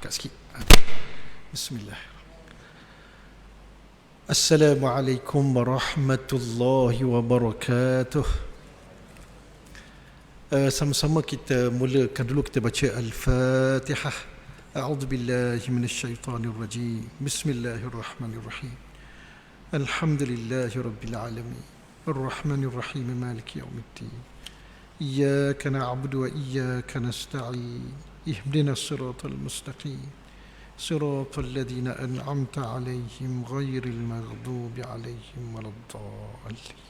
dekat sikit. Bismillah. Assalamualaikum warahmatullahi wabarakatuh. Sama-sama kita mulakan dulu, kita baca Al-Fatihah. A'udzubillahi minasyaitonirrajim. Bismillahirrahmanirrahim. Alhamdulillahi rabbil alamin. Ar-Rahmanir-Rahim, Maliki yaumiddin. Iyyaka na'budu wa iyyaka nasta'in. Ihdinas siratal mustaqim. Siratal ladzina an'amta 'alaihim ghairil maghdubi 'alaihim waladdallin.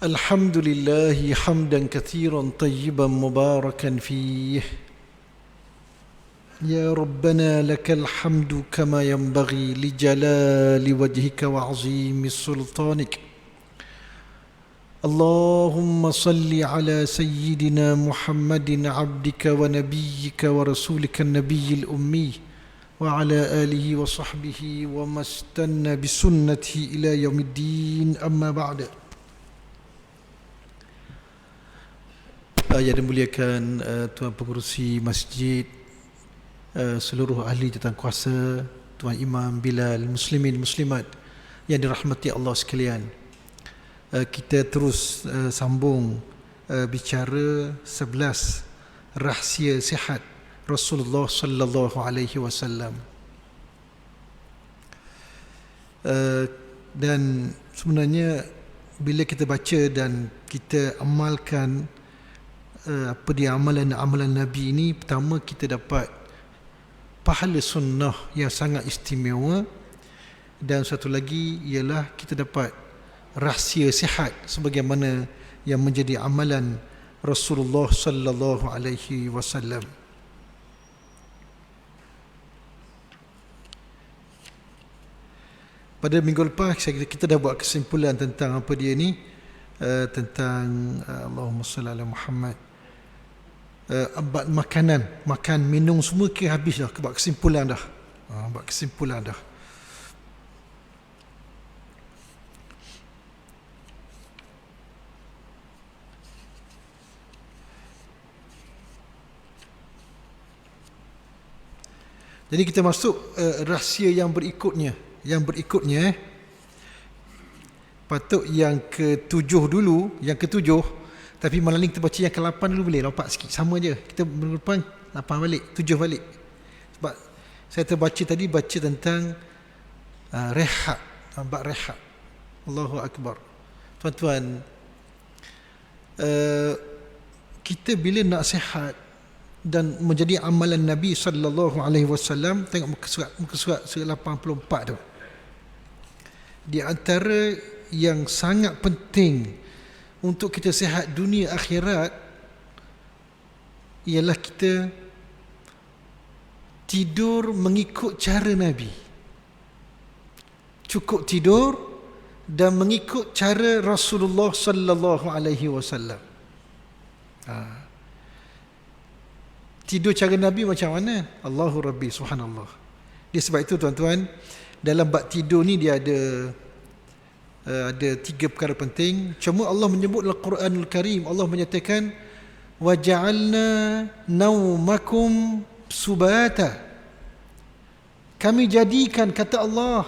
Alhamdulillahi hamdan katsiran tayyiban mubarakan fih. يا ربنا لك الحمد كما ينبغي لجلال وجهك وعظيم سلطانك. اللهم صل على سيدنا محمد عبدك ونبيك ورسولك النبي الأمي وعلى آله وصحبه وما استنى بسنته إلى يوم الدين. أما بعد. Yang dimuliakan Tuan Pengerusi Masjid, seluruh ahli jawatankuasa, Tuan Imam Bilal, muslimin muslimat yang dirahmati Allah sekalian, kita terus sambung bicara 11 rahsia sihat Rasulullah sallallahu alaihi wasallam. Dan sebenarnya bila kita baca dan kita amalkan apa dia amalan Nabi ini, pertama kita dapat pahala sunnah yang sangat istimewa, dan satu lagi ialah kita dapat rahsia sihat sebagaimana yang menjadi amalan Rasulullah sallallahu alaihi wasallam. Pada minggu lepas kita dah buat kesimpulan tentang apa dia ni, tentang Allahumma salli ala Muhammad, makan minum semua kira habis dah, buat kesimpulan dah. Jadi kita masuk rahsia yang berikutnya. Patut yang ketujuh dulu, tapi malam ni kita baca yang ke-8 dulu, boleh lompat sikit, sama je. Kita berdepan 8 balik, 7 balik. Sebab saya terbaca tadi, baca tentang rehat, bab rehat. Allahu Akbar. Tuan-tuan, kita bila nak sihat dan menjadi amalan Nabi sallallahu alaihi wasallam, tengok muka surat 84 tu. Di antara yang sangat penting untuk kita sihat dunia akhirat ialah kita tidur mengikut cara Nabi. Cukup tidur dan mengikut cara Rasulullah sallallahu alaihi wasallam. Tidur cara Nabi macam mana? Allahu Rabbi, subhanallah. Dia sebab itu tuan-tuan, dalam bab tidur ni dia ada 3 perkara penting. Cuma Allah menyebut dalam Quranul Karim, Allah menyatakan waja'alna naumakum subata. Kami jadikan, kata Allah,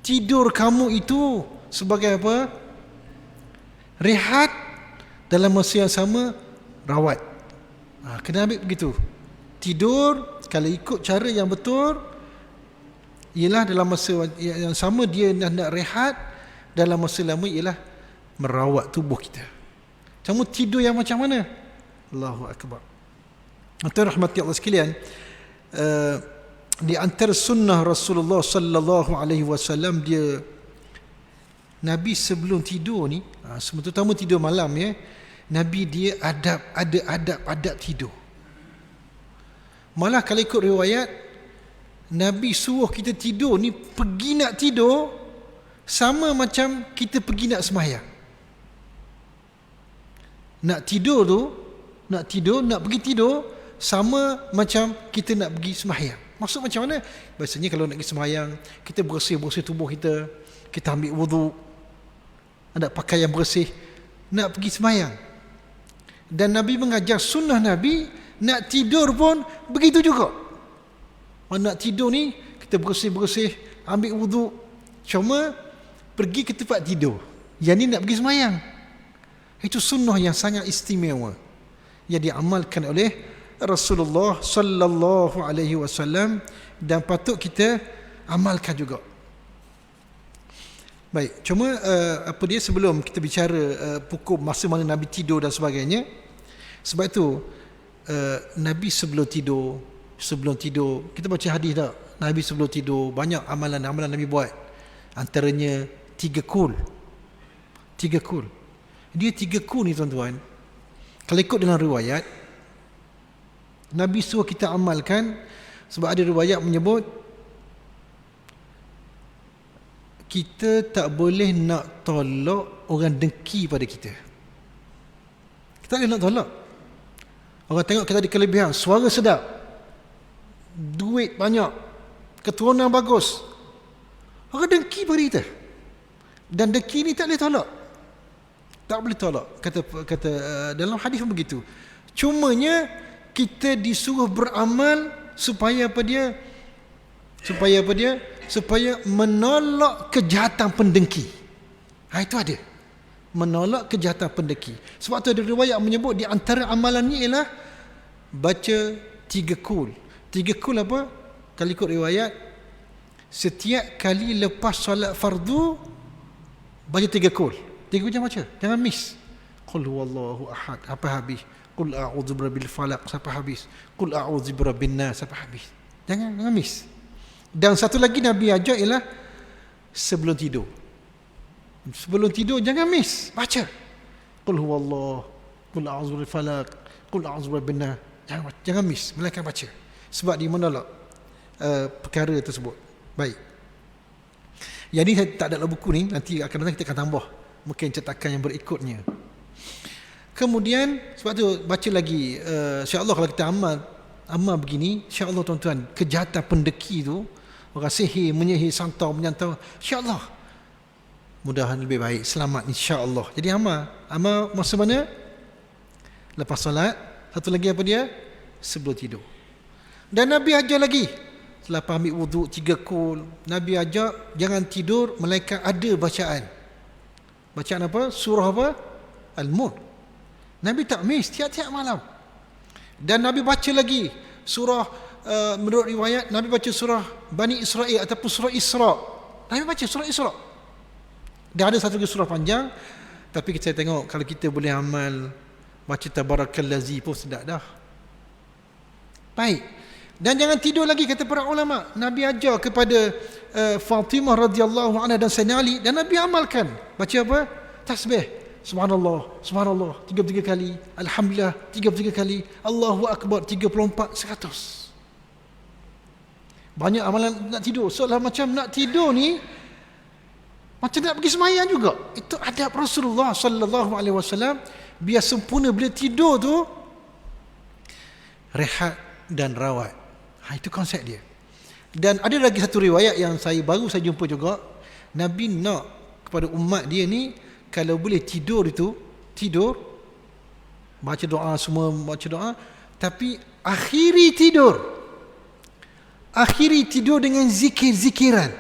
tidur kamu itu sebagai apa? Rehat, dalam masa yang sama rawat. Kena ambil begitu. Tidur kalau ikut cara yang betul ialah dalam masa yang sama dia nak rehat, dalam masa lama ialah merawat tubuh kita. Kamu tidur yang macam mana? Allahu Akbar. Tuan rahmati Allah sekalian, di antara sunnah Rasulullah sallallahu alaihi wasallam, dia Nabi sebelum tidur ni, terutama tidur malam ya, Nabi dia ada adab tidur. Malah kalau ikut riwayat, Nabi suruh kita tidur ni, pergi nak tidur sama macam kita pergi nak sembahyang. Nak pergi tidur sama macam kita nak pergi sembahyang. Maksud macam mana? Biasanya kalau nak pergi sembahyang, kita bersih tubuh kita, kita ambil wuduk, ada pakaian bersih, nak pergi sembahyang. Dan Nabi mengajar sunnah Nabi, nak tidur pun begitu juga. Nak tidur ni, kita bersih-bersih, ambil wuduk, cuma pergi ke tempat tidur. Yang ni nak pergi semayang. Itu sunnah yang sangat istimewa yang diamalkan oleh Rasulullah sallallahu alaihi wasallam, dan patut kita amalkan juga. Baik, cuma apa dia, sebelum kita bicara pukul masa mana Nabi tidur dan sebagainya, sebab itu Nabi sebelum tidur kita baca hadis tak? Nabi sebelum tidur banyak amalan-amalan Nabi buat. Antaranya 3 kul. Dia 3 kul ni tuan-tuan, kalau ikut dalam riwayat, Nabi suruh kita amalkan. Sebab ada riwayat menyebut kita tak boleh nak tolak orang dengki pada kita. Kita tak boleh nak tolak. Orang tengok kita ada kelebihan, suara sedap, duit banyak, keturunan bagus, orang dengki pada kita. Dan dengki ni tak boleh tolak. Tak boleh tolak. Kata dalam hadis pun begitu. Cumanya kita disuruh beramal supaya apa dia? Supaya menolak kejahatan pendengki. Itu ada. Menolak kejahatan pendengki. Sebab tu ada riwayat menyebut di antara amalan ni ialah baca 3 kul. 3 kul apa? Kalau ikut riwayat, setiap kali lepas solat fardu baca 3 kul. 3 kul jangan baca, jangan miss. Qul huwallahu ahad sampai habis. Qul a'udzu birabbil falaq sampai habis. Qul a'udzu birabbin nas sampai habis. Jangan miss. Dan satu lagi Nabi ajar ialah sebelum tidur. Sebelum tidur jangan miss, baca. Qul huwallahu, qul a'udzu birabbil falaq, qul a'udzu birabbin nas. Jangan miss, melainkan baca. Sebab dia menolak perkara tersebut. Baik. Yang ni saya tak ada dalam buku ni, nanti akan datang kita akan tambah mungkin cetakan yang berikutnya. Kemudian sebab tu baca lagi, insya-Allah kalau kita amal begini, insya-Allah tuan-tuan, kejahatan pendeki tu, orang sihir, menyihir, santau, menyantau, insya-Allah mudahan lebih baik, selamat insya-Allah. Jadi amal masa mana? Lepas solat. Satu lagi apa dia? Sebelum tidur. Dan Nabi ajar lagi, selepas ambil wuduk 3 kul, Nabi ajar jangan tidur melainkan ada bacaan. Bacaan apa? Surah apa? Al-Mulk. Nabi tak miss tiap-tiap malam. Dan Nabi baca lagi surah, menurut riwayat Nabi baca surah Bani Israel ataupun surah Isra. Nabi baca surah Isra. Dan ada satu lagi surah panjang, tapi kita tengok kalau kita boleh amal baca Tabarakallazi pun sedap dah. Baik. Dan jangan tidur lagi, kata para ulama. Nabi ajar kepada Fatimah radhiyallahu anha dan Sayyidina Ali, dan Nabi amalkan. Baca apa? Tasbih. Subhanallah, subhanallah 33 kali, alhamdulillah 33 kali, Allahu akbar 34, 100. Banyak amalan nak tidur. Seolah macam nak tidur ni macam nak pergi semayang juga. Itu adab Rasulullah sallallahu alaihi wasallam. Biar sempurna bila tidur tu, rehat dan rawat. Itu konsep dia. Dan ada lagi satu riwayat yang baru saya jumpa juga. Nabi nak kepada umat dia ni, kalau boleh tidur baca doa, semua baca doa, tapi akhiri tidur dengan zikir-zikiran.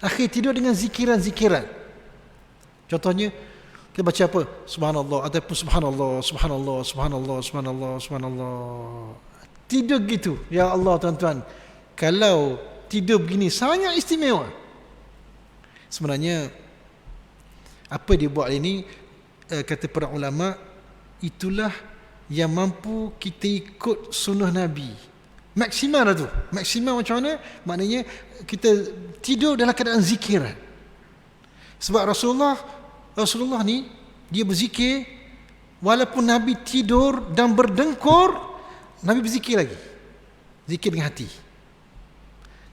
Akhir tidur dengan zikiran-zikiran. Contohnya kita baca apa? Subhanallah ataupun subhanallah, subhanallah, subhanallah, subhanallah, subhanallah. Tidur gitu. Ya Allah tuan-tuan, kalau tidur begini sangat istimewa. Sebenarnya apa dia buat ini, kata para ulama, itulah yang mampu kita ikut sunnah Nabi. Maksimal lah tu. Maksimal macam mana? Maknanya kita tidur dalam keadaan zikiran. Sebab Rasulullah ni dia berzikir walaupun Nabi tidur dan berdengkur, Nabi berzikir lagi. Zikir dengan hati.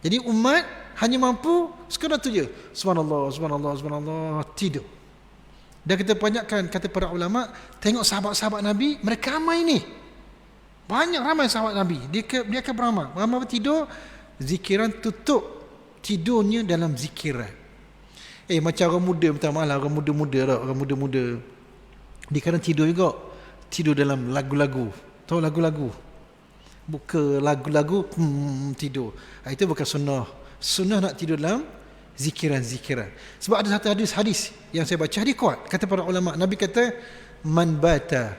Jadi umat hanya mampu sekadar tu je. Subhanallah, subhanallah, subhanallah, tidur. Dan kita banyakkan, kata para ulama, tengok sahabat-sahabat Nabi, mereka ramai ni. Banyak ramai sahabat Nabi. Dia akan beramal. Beramal tidur, zikiran, tutup tidurnya dalam zikiran. Macam orang muda, minta maaf lah, orang muda-muda. Dia kadang tidur juga. tidur dalam lagu-lagu. Tahu lagu-lagu? Buka lagu-lagu, tidur. Itu bukan sunnah. Sunnah nak tidur dalam zikiran-zikiran. Sebab ada satu hadis yang saya baca, hadis kuat. Kata para ulama, Nabi kata, man bata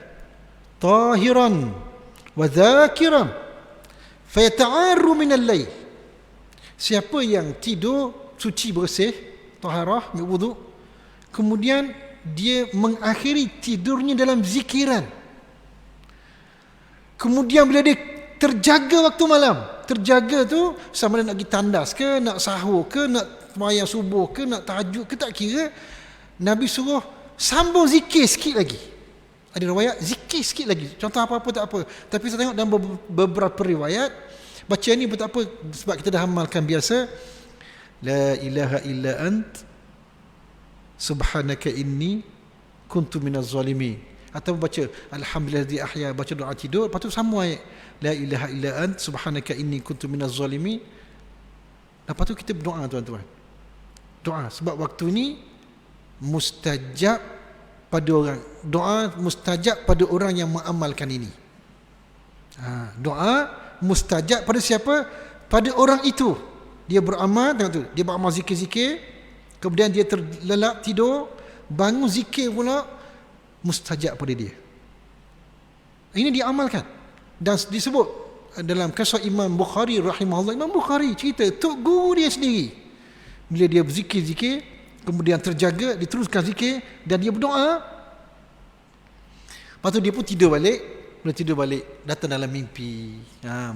tahiran wa dhakiran fayata'arru minal layl. Siapa yang tidur suci bersih, taharah, berwuduk, kemudian dia mengakhiri tidurnya dalam zikiran. Kemudian bila dia terjaga waktu malam, terjaga tu sama ada nak pergi tandas ke, nak sahur ke, nak sembahyang subuh ke, nak tahajud ke, tak kira. Nabi suruh sambung zikir sikit lagi. Ada riwayat zikir sikit lagi. Contoh apa-apa tak apa. Tapi saya tengok dalam beberapa riwayat, baca ni pun tak apa sebab kita dah amalkan biasa. La ilaha illa ant subhanaka inni kuntu minaz zalimin. Atau baca alhamdulillahi ahya, baca doa tidur, lepas tu sambung ayat la ilaha illa ant subhanaka inni kuntu minaz zalimin. Lepas tu kita berdoa, tuan-tuan. Doa sebab waktu ni mustajab pada orang. Doa mustajab pada orang yang mengamalkan ini. Doa mustajab pada siapa? Pada orang itu. Dia beramal, tengok tu, dia beramal zikir-zikir, kemudian dia terlelap tidur, bangun zikir pula, mustajab pada dia. Ini diamalkan. Dan disebut dalam kisah Imam Bukhari rahimahullah. Imam Bukhari cerita tok guru dia sendiri, bila dia berzikir-zikir, kemudian terjaga, diteruskan zikir dan dia berdoa. Lepas tu dia pun tidur balik. Bila tidur balik, datang dalam mimpi,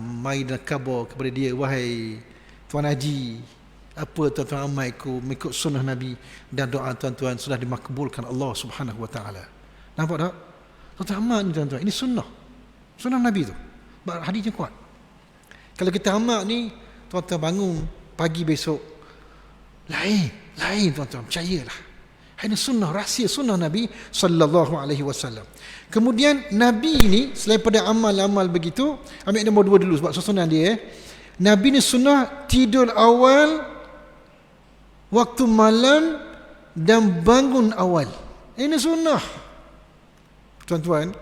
mai dan khabar kepada dia, wahai Tuan Haji, apa tuan-tuan amalku mengikut sunnah Nabi, dan doa tuan-tuan sudah dimakbulkan Allah Subhanahu Wa Taala. Nampak tak? Tuan-tuan amal ni, tuan-tuan, ini sunnah. Sunnah Nabi tu. Hadisnya kuat. Kalau kita amal ni, tuan-tuan bangun pagi besok, lain tuan-tuan, percayalah. Ini sunnah, rahsia sunnah Nabi sallallahu alaihi wasallam. Kemudian Nabi ini selain pada amal-amal begitu, ambil nombor 2 dulu sebab sunnah dia. Nabi ni sunnah tidur awal waktu malam dan bangun awal. Ini sunnah. Tuan-tuan,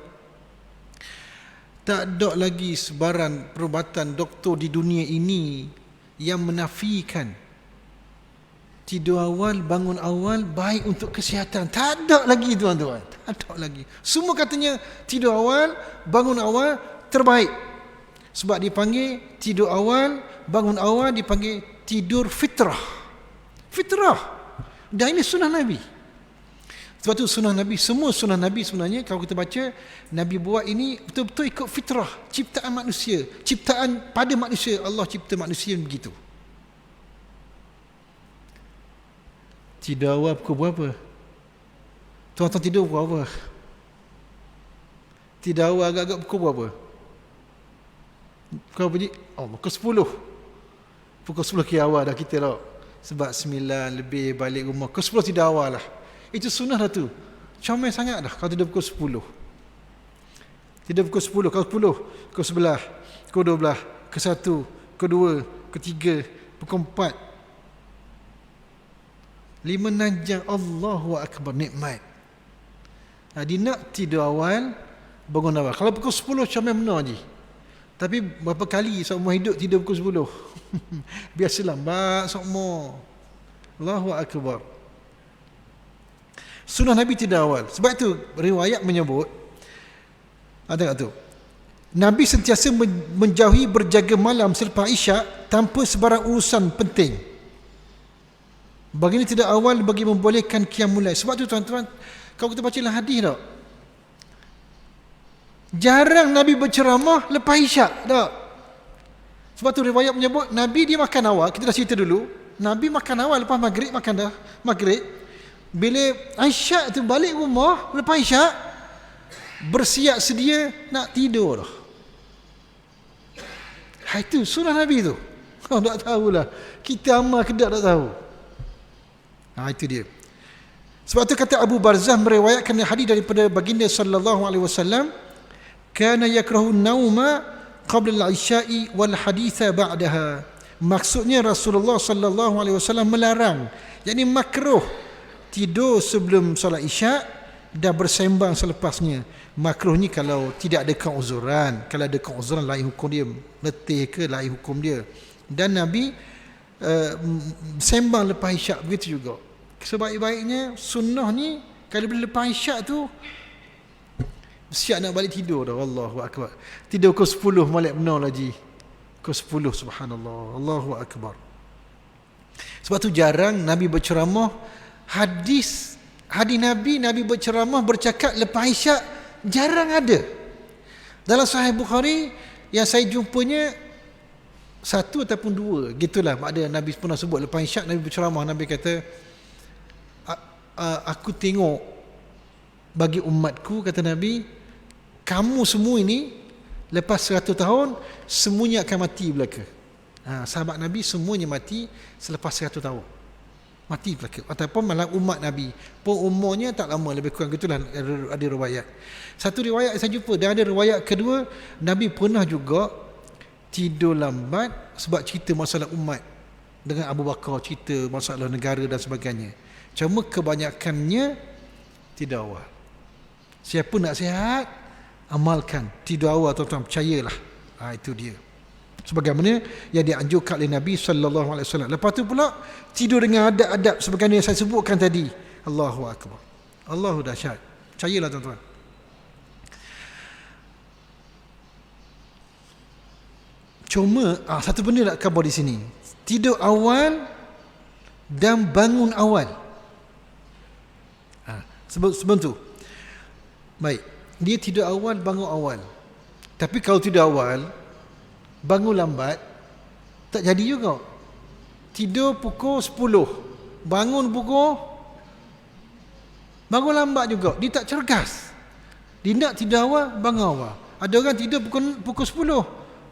tak ada lagi sebaran perubatan doktor di dunia ini yang menafikan tidur awal, bangun awal baik untuk kesihatan. Tak ada lagi, tuan-tuan. Tak ada lagi. Semua katanya tidur awal, bangun awal terbaik. Sebab dipanggil tidur awal, bangun awal dipanggil tidur fitrah. Fitrah. Dan ini sunnah Nabi. Sebab tu sunnah Nabi, semua sunnah Nabi sebenarnya kalau kita baca, Nabi buat ini betul-betul ikut fitrah, ciptaan manusia, ciptaan pada manusia. Allah cipta manusia begitu. Tidur awal pukul berapa? Tuan-tuan tidur pukul berapa? Tidur awal agak-agak pukul berapa? Kau bunyi? Oh, pukul 10. Pukul 10 kira awal dah kita lah. Sebab 9 lebih balik rumah. Pukul 10 tidur awal lah. Itu sunnah dah tu. Comel sangat dah kalau tidur pukul 10. Tidur pukul 10, kalau 10, pukul 11, pukul 12, ke 1, ke 2, ke 3, pukul 4. 5 najam, Allahu Akbar, nikmat. Dia nak tidur awal, bangun awal. Kalau pukul 10 comel benar je. Tapi berapa kali seumur hidup tidur pukul 10? Biasa lambat seumur. Allahu Akbar. Sunnah Nabi tidur awal. Sebab itu riwayat menyebut, tengok tu, Nabi sentiasa menjauhi berjaga malam selepas Isyak tanpa sebarang urusan penting. Baginda tidak awal bagi membolehkan qiyamul lail. Sebab tu tuan-tuan, kalau kita bacalah hadis tak, jarang Nabi berceramah lepas Isyak tak. Sebab tu riwayat menyebut Nabi dia makan awal. Kita dah cerita dulu, Nabi makan awal lepas maghrib, makan dah maghrib. Bila Isyak tu balik rumah lepas Isyak, bersiap sedia nak tidur dah. Itu sunnah Nabi tu. Kau tak tahulah kita amal ke tak tahu. Itu dia. Sebab tu kata Abu Barzah meriwayatkan hadis daripada baginda sallallahu alaihi wasallam, kana yakrahu an-nauma qabla al-isya'i wal haditha ba'daha. Maksudnya Rasulullah sallallahu alaihi wasallam melarang, yakni makruh tidur sebelum solat Isyak dan bersembang selepasnya. Makruh ni kalau tidak ada keuzuran. Kalau ada keuzuran lain hukum dia, letih ke lain hukum dia. Dan Nabi sembang lepas isyak begitu juga. Sebaik-baiknya sunnah ni kalau bila lepas isyak tu siap nak balik tidur dah. Allahu akbar. Tidur pukul 10 balik benar lagi. Pukul 10, subhanallah. Allahu akbar. Sebab tu jarang Nabi berceramah hadis Nabi berceramah bercakap lepas isyak jarang ada. Dalam Sahih Bukhari yang saya jumpanya satu ataupun dua, gitulah makna Nabi pernah sebut lepas isyak Nabi berceramah. Nabi kata, aku tengok bagi umatku, kata Nabi, kamu semua ini lepas 100 tahun semuanya akan mati belaka. Sahabat Nabi semuanya mati selepas 100 tahun. Mati belaka. Ataupun malah umat Nabi pun umurnya tak lama, lebih kurang gitulah ada riwayat. Satu riwayat saya jumpa, dan ada riwayat kedua Nabi pernah juga tidur lambat sebab cerita masalah umat. Dengan Abu Bakar cerita masalah negara dan sebagainya. Cuma kebanyakannya tidur awal. Siapa nak sihat, amalkan tidur awal, tuan-tuan, percayalah. Itu dia. Sebagaimana yang dianjurkan oleh Nabi sallallahu alaihi wasallam. Lepas tu pula tidur dengan adab-adab sebagaimana yang saya sebutkan tadi. Allahu akbar. Allahu dahsyat. Percayalah, tuan-tuan. Cuma satu benda nak khabar di sini. Tidur awal dan bangun awal. Sebelum tu. Baik. Dia tidur awal, bangun awal. Tapi kalau tidur awal, bangun lambat, tak jadi juga. Tidur pukul 10, bangun lambat juga. Dia tak cergas. Dia nak tidur awal, bangun awal. Ada orang tidur pukul 10,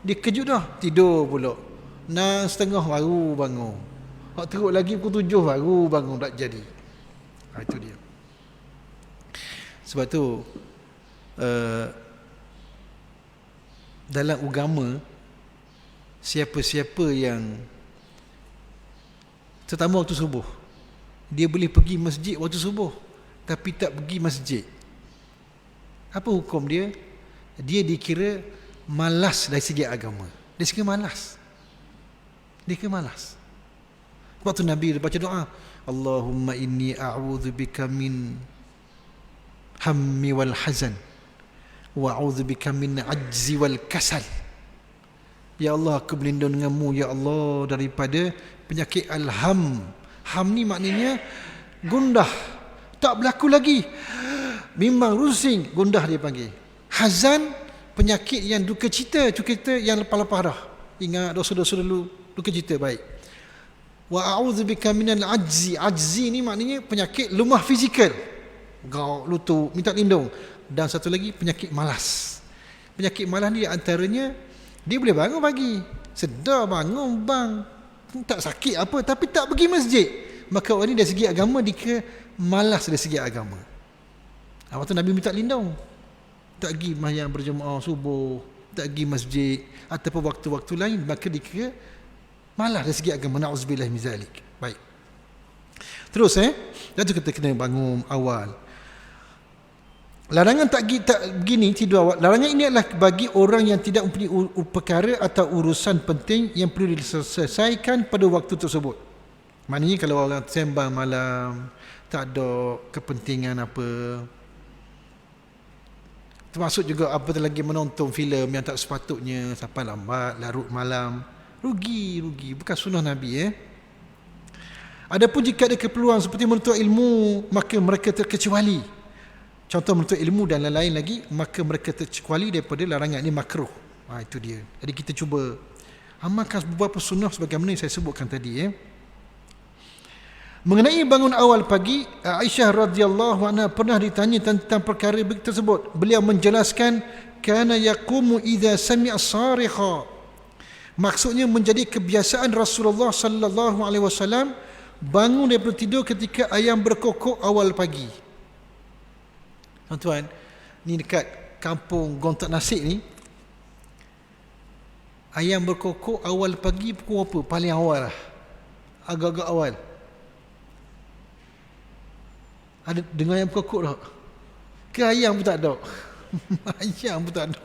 dia kejut dah, tidur pula 6:30 baru bangun. Hak teruk lagi pukul 7 baru bangun, tak jadi. Itu dia. Sebab tu dalam agama, siapa-siapa yang terutama waktu subuh, dia boleh pergi masjid waktu subuh tapi tak pergi masjid, apa hukum dia? Dia dikira malas dari segi agama. Dia kira malas. Sebab tu Nabi baca doa, Allahumma inni a'udzubika min hammi wal hazan wa a'udzubika min ajzi wal kasal. Ya Allah, aku berlindung denganmu ya Allah daripada penyakit al-ham. Ham ni maknanya gundah, tak berlaku lagi, bimbang, rusing, gundah dia panggil. Hazan, penyakit yang duka cita yang lepas-lepas dah. Ingat dosa-dosa dulu, duka cita, baik. Wa a'udzubika minal ajzi. Ajzi ni maknanya penyakit lemah fizikal, gauk, lutut, minta lindung. Dan satu lagi penyakit malas. Penyakit malas ni antaranya dia boleh bangun pagi, sedar bangun bang, tak sakit apa, tapi tak pergi masjid. Maka orang ni dari segi agama dia malas dari segi agama. Waktu Nabi minta lindung, tak pergi mayang berjemaah subuh, tak pergi masjid ataupun waktu-waktu lain, maka dia malas dari segi agama. Na'udzubillah min zalik. Baik. Terus dan tu kita kena bangun awal. Larangan tak begini tidur awal. Larangan ini adalah bagi orang yang tidak mempunyai perkara atau urusan penting yang perlu diselesaikan pada waktu tersebut. Maknanya kalau orang sembang malam, tak ada kepentingan apa. Termasuk juga apa lagi menonton filem yang tak sepatutnya sampai lambat, larut malam. Rugi. Bukan sunnah Nabi. Adapun jika ada keperluan seperti menuntut ilmu, maka mereka terkecuali. Contoh menuntut ilmu dan lain-lain lagi, maka mereka terkecuali daripada larangan ini, makruh. Itu dia. Jadi kita cuba amalkan beberapa sunnah sebagaimana yang saya sebutkan tadi. Mengenai bangun awal pagi, Aisyah radhiyallahu anha pernah ditanya tentang perkara tersebut. Beliau menjelaskan, kana yaqumu idza sami'a sarikha. Maksudnya menjadi kebiasaan Rasulullah sallallahu alaihi wasallam bangun daripada tidur ketika ayam berkokok awal pagi. Tuan-tuan, ni dekat kampung Gontak Nasik ni, ayam berkokok awal pagi pukul apa? Paling awal lah, agak-agak awal. Ada dengar ayam berkokok tak? Ke ayam pun tak ada. Ayam pun tak ada.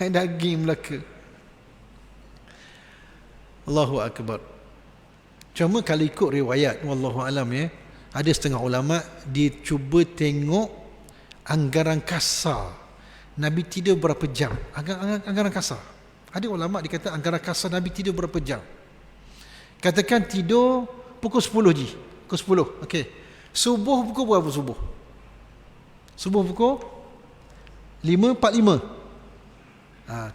Daging Melaka. Allahu Akbar. Cuma kalau ikut riwayat, wallahu alam ya, ada setengah ulama dia cuba tengok anggaran kasar Nabi tidur berapa jam. Anggaran kasar. Ada ulama dia kata anggaran kasar Nabi tidur berapa jam. Katakan tidur pukul 10 je. Pukul 10. Okey. Subuh pukul berapa subuh? Subuh pukul 5.45.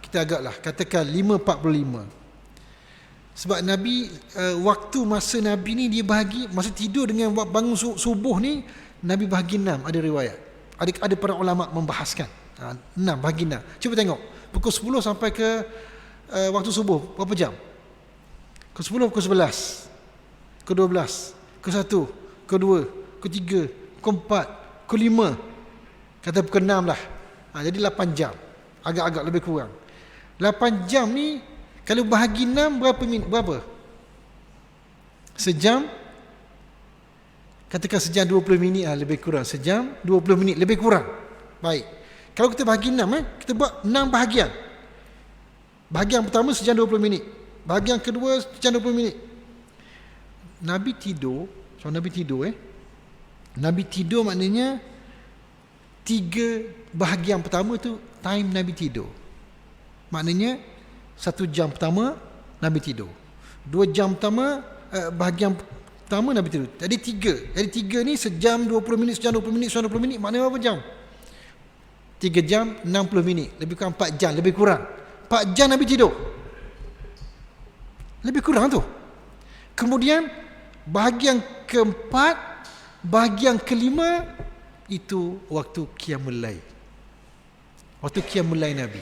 Kita agaklah katakan 5.45. Sebab Nabi waktu masa Nabi ni dia bahagi masa tidur dengan bangun subuh ni Nabi bahagi 6, ada riwayat. Ada para ulama membahaskan. 6 bahagi 6. Cuba tengok. Pukul 10 sampai ke waktu subuh berapa jam? Pukul 10, pukul 11, pukul 12, pukul 1, pukul 2, pukul 3, pukul 4, pukul 5. Kata pukul 6 lah. Jadi 8 jam. Agak-agak lebih kurang. 8 jam ni kalau bahagi 6 berapa minit? Berapa? Sejam. Katakan sejam 20 minit lah, lebih kurang. Sejam 20 minit lebih kurang. Baik. Kalau kita bahagi 6 kita buat 6 bahagian. Bahagian pertama sejam 20 minit. Bahagian kedua sejam 20 minit. Nabi tidur, so Nabi tidur Nabi tidur maknanya 3 bahagian pertama tu time Nabi tidur. Maknanya 1 jam pertama Nabi tidur. 2 jam pertama bahagian pertama Nabi tidur. Jadi 3. Jadi 3 ni sejam 20 minit, sejam 20 minit, sejam 20 minit. Maknanya berapa jam? 3 jam 60 minit. Lebih kurang 4 jam, lebih kurang. 4 jam Nabi tidur. Lebih kurang tu. Kemudian bahagian keempat, bahagian kelima itu waktu qiyamul lail. Waktu qiyamul lail Nabi.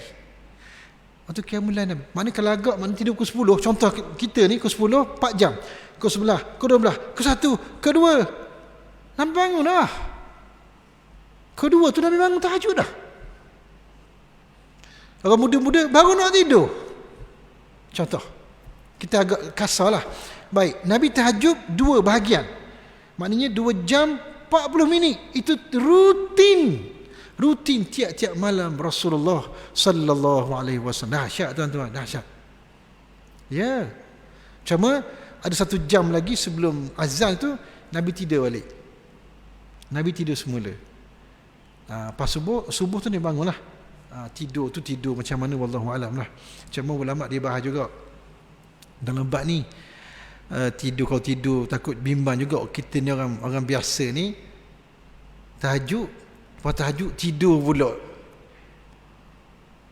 Waktu qiyamul lail Nabi. Maknanya kalau agak mana tidur pukul 10, contoh kita ni pukul 10 4 jam. Pukul 11, pukul 12, pukul 1, pukul 2 Nabi bangun dah. Kedua tu Nabi bangun tahajud dah. Orang muda-muda baru nak tidur. Contoh. Kita agak kasar lah. Baik, Nabi tahajud 2 bahagian. Maknanya 2 jam 40 minit. Itu rutin. Rutin tiap-tiap malam Rasulullah sallallahu alaihi wasallam. Dahsyat tuan-tuan, dahsyat. Ya. Cuma ada 1 jam lagi sebelum azan tu Nabi tidur balik. Nabi tidur semula. Pas subuh tu dia bangunlah. Tidur tu tidur macam mana wallahu alam lah. Cuma ulama dia bahas juga. Dalam bab ni kalau tidur takut bimbang juga. Kita ni orang biasa ni tahajud, lepas tahajud tidur pula.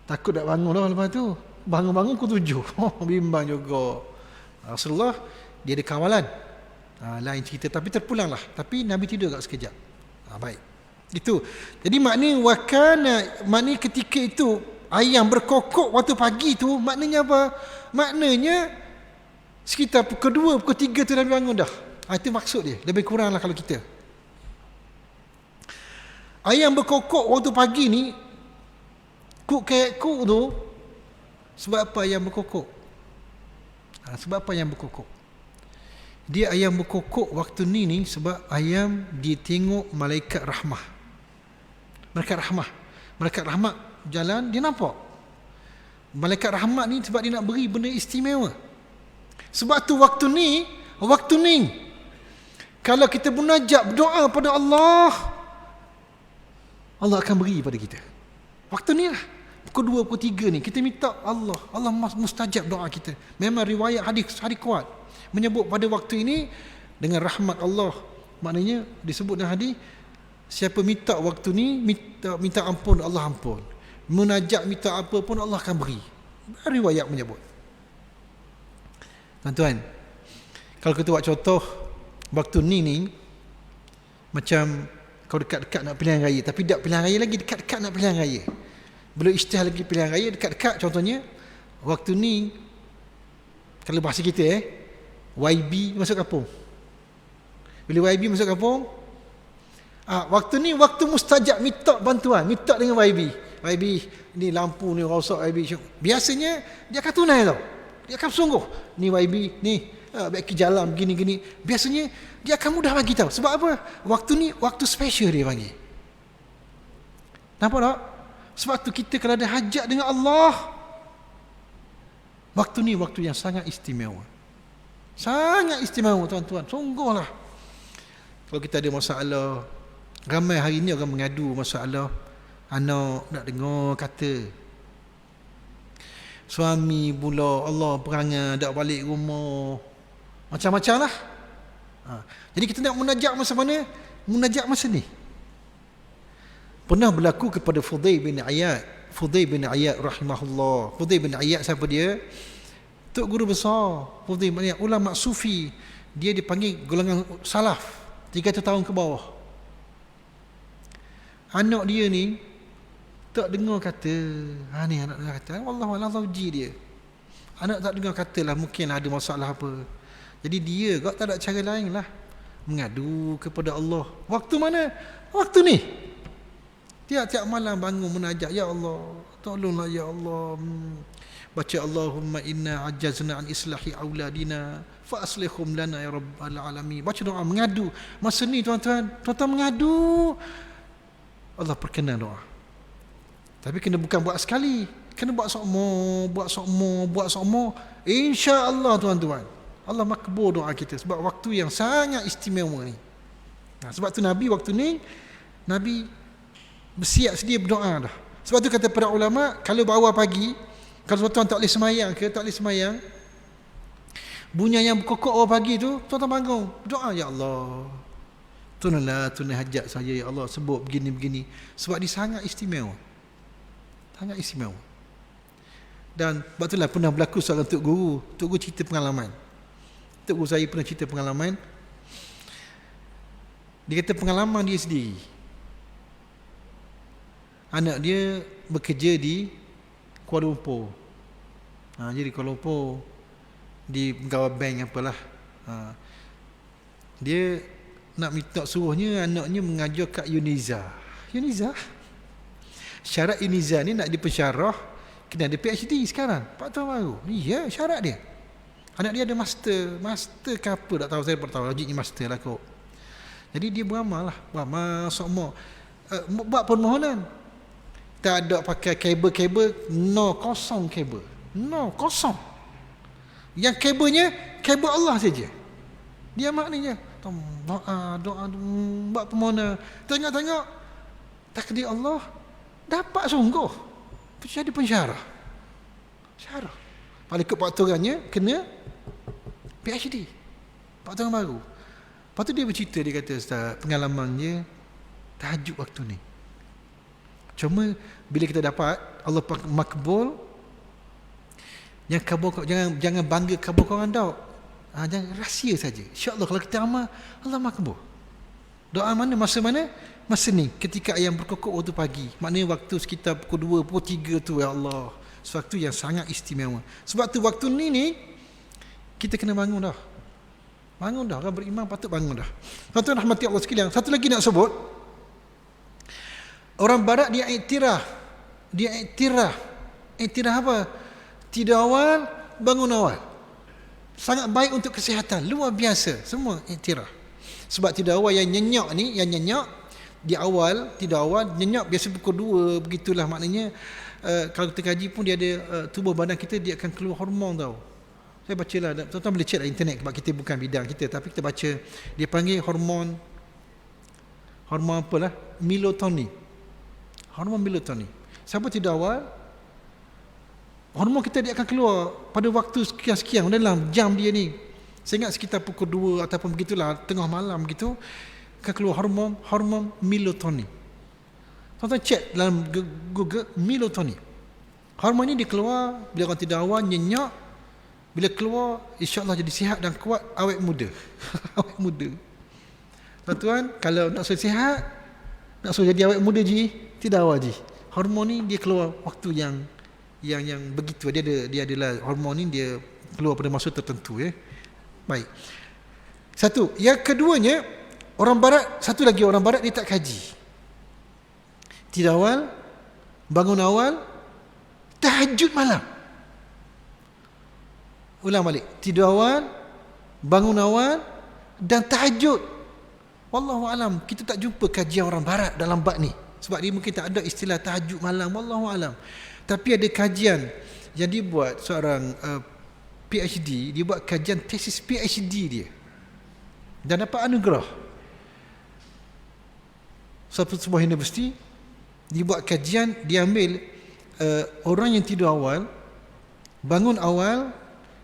Takut tak bangun lah lepas tu. Bangun-bangun pukul 7. Bimbang juga. Rasulullah dia ada kawalan. Lain cerita, tapi terpulang lah. Tapi Nabi tidur agak sekejap. Baik. Itu. Jadi maknanya ketika itu ayam berkokok waktu pagi tu, maknanya apa? Maknanya sekitar pukul 2, pukul 3 tu Nabi bangun dah. Itu maksud dia. Lebih kurang lah kalau kita. Ayam berkokok waktu pagi ni, kuk tu, sebab apa ayam berkokok? Sebab apa ayam berkokok? Dia ayam berkokok waktu ni sebab ayam dia tengok malaikat rahmah. Malaikat rahmah. Malaikat rahmat jalan, dia nampak. Malaikat rahmat ni sebab dia nak beri benda istimewa. Sebab tu waktu ni kalau kita munajat berdoa pada Allah, Allah akan beri pada kita. Waktu ni lah. Pukul 2, pukul 3 ni kita minta Allah mustajab doa kita. Memang riwayat hadis kuat menyebut pada waktu ini dengan rahmat Allah. Maknanya disebut dalam hadis, siapa minta waktu ni minta ampun, Allah ampun. Munajat minta apa pun Allah akan beri. Riwayat menyebut. Tuan-tuan, kalau kita buat contoh waktu ni macam kau dekat-dekat nak pilihan raya, tapi tak pilihan raya lagi, dekat-dekat nak pilihan raya. Belum isytihar lagi pilihan raya, dekat-dekat. Contohnya waktu ni kalau bahasa kita YB masuk kampung. Bila YB masuk kampung, waktu ni waktu mustajab minta bantuan, minta dengan YB. YB ni lampu ni rosak YB. Biasanya dia akan tunai tau. Dia akan sungguh. Ni YB ni baik jalan begini-gini. Biasanya dia akan mudah bagi tahu. Sebab apa? Waktu ni waktu special dia panggil. Nampak tak? Sebab tu kita kalau ada hajat dengan Allah, waktu ni waktu yang sangat istimewa. Sangat istimewa tuan-tuan. Sungguhlah. Kalau kita ada masalah, ramai hari ni orang mengadu masalah anak nak dengar kata, suami pula Allah perangai tak balik rumah, macam-macam lah. Jadi kita nak munajat masa mana? Munajat masa ni. Pernah berlaku kepada Fudail bin Iyad. Fudail bin Iyad rahimahullah. Fudail bin Iyad siapa dia? Tok guru besar Fudail bin Iyad, ulama sufi. Dia dipanggil golongan salaf, 300 tahun ke bawah. Anak dia ni tak dengar kata, ni anak dengar kata, wallahualam zauji dia. Anak tak dengar kata lah, mungkin ada masalah apa. Jadi dia tak ada cara lain lah, mengadu kepada Allah. Waktu mana? Waktu ni. Tiap-tiap malam bangun munajat, ya Allah, tolonglah ya Allah. Baca Allahumma inna ajazna an islahi auladina fa aslihum lana ya rabbal alamin. Baca doa mengadu. Masa ni tuan-tuan mengadu, Allah perkenan doa. Tapi kena bukan buat sekali, kena buat sokmo. Insya-Allah tuan-tuan, Allah makbul doa kita sebab waktu yang sangat istimewa ni. Sebab tu Nabi waktu ni Nabi bersiap sedia berdoa dah. Sebab tu kata para ulama, kalau awal pagi, kalau tuan-tuan tak boleh semayang ke, tak boleh semayang, bunyi yang berkokok awal pagi tu, tuan-tuan bangun, berdoa, ya Allah, tunailah hajat saya ya Allah, sebut begini-begini. Sebab dia sangat istimewa. Sangat istimewa. Dan sebab itulah pernah berlaku soalan Tok Guru cerita pengalaman. Tok Guru saya pernah cerita pengalaman. Dia kata pengalaman dia sendiri. Anak dia bekerja di Kuala Lumpur. Jadi Kuala Lumpur di pegawai bank apalah. Dia nak minta suruhnya anaknya mengajar kat Uniza. Syarat Uniza ni nak dipensyarah kena ada PhD sekarang, 4 tahun baru. Ya, syarat dia. Anak dia ada master ke apa tak tahu, saya tak tahu, logiknya master lah kot. Jadi dia beramal sokmo, buat permohonan. Tak ada pakai kabel, kosong kabel. Kosong. Yang kabelnya kabel Allah saja. Dia maknanya doa buat permohonan. Tengok takdir Allah, dapat sungguh jadi pensyarah. Syarah. Paling ikut peraturannya kena PhD. 4 tahun baru. Lepas tu dia bercerita, dia kata, Ustaz, pengalamannya tahajud waktu ni. Cuma bila kita dapat Allah makbul, yang kabul, jangan bangga kabul korang tau. Jangan rahsia saja. Insya-Allah kalau kita amal, Allah makbul. Doa mana? Masa mana? Masa ni, ketika ayam berkokok waktu pagi. Maknanya waktu sekitar pukul 2, pukul 3 tu, ya Allah. Sesuatu yang sangat istimewa. Sebab tu waktu ni kita kena bangun dah. Orang beriman patut bangun dah. Tuan-tuan rahmati Allah sekalian. Satu lagi nak sebut, orang barat dia iktiraf apa? Tidur awal, bangun awal. Sangat baik untuk kesihatan, luar biasa. Semua iktiraf. Sebab tidur awal yang nyenyak ni, di awal, tidur awal nyenyak biasa pukul 2, begitulah maknanya. Kalau kita kaji pun dia ada tubuh badan kita dia akan keluar hormon tau. Saya bacalah, tuan-tuan boleh cek lah internet sebab kita bukan bidang kita, tapi kita baca dia panggil hormon apalah, melatonin. Hormon melatonin. Siapa tidur awal, hormon kita dia akan keluar pada waktu sekian-sekian dalam jam dia ni. Saya ingat sekitar pukul 2 ataupun begitulah, tengah malam begitu, akan keluar hormon melatonin. Tuan-tuan cek dalam Google melatonin. Hormon ni dia keluar bila orang tidur awal, nyenyak. Bila keluar, insya-Allah jadi sihat dan kuat, awet muda. Awet muda. Tuan-tuan, kalau nak suruh sihat, nak suruh jadi awet muda tidak awal hormon ni dia keluar waktu yang begitu. Dia adalah hormon ni dia keluar pada masa tertentu ya. Baik. Satu, yang keduanya, orang barat dia tak kaji. Tidur awal, bangun awal, tahajud malam. Ulang balik. Tidur awal, bangun awal dan tahajud. Wallahu alam, kita tak jumpa kajian orang barat dalam bab ni. Sebab dia mungkin tak ada istilah tahajud malam, wallahu alam. Tapi ada kajian yang dibuat seorang PhD, dia buat kajian tesis PhD dia dan dapat anugerah. Sebuah universiti, dia buat kajian, dia ambil orang yang tidur awal, bangun awal,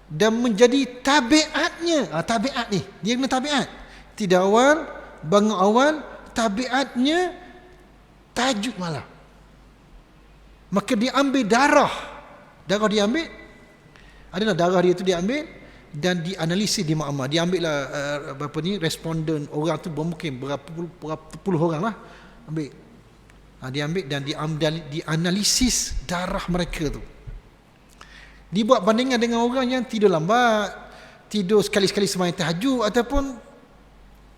dan menjadi tabiatnya. Tabiat ni, dia kena tabiat. Tidur awal, bangun awal, tabiatnya tahajud malam. Maka dia ambil darah dia ambil, adalah darah dia tu dia ambil dan dianalisis di makmal. Dia ambil lah responden orang tu mungkin berapa puluh orang lah ambil. Dia ambil dan dianalisis darah mereka tu. Dibuat bandingan dengan orang yang tidur lambat, tidur sekali-sekali sembahyang tahajud, ataupun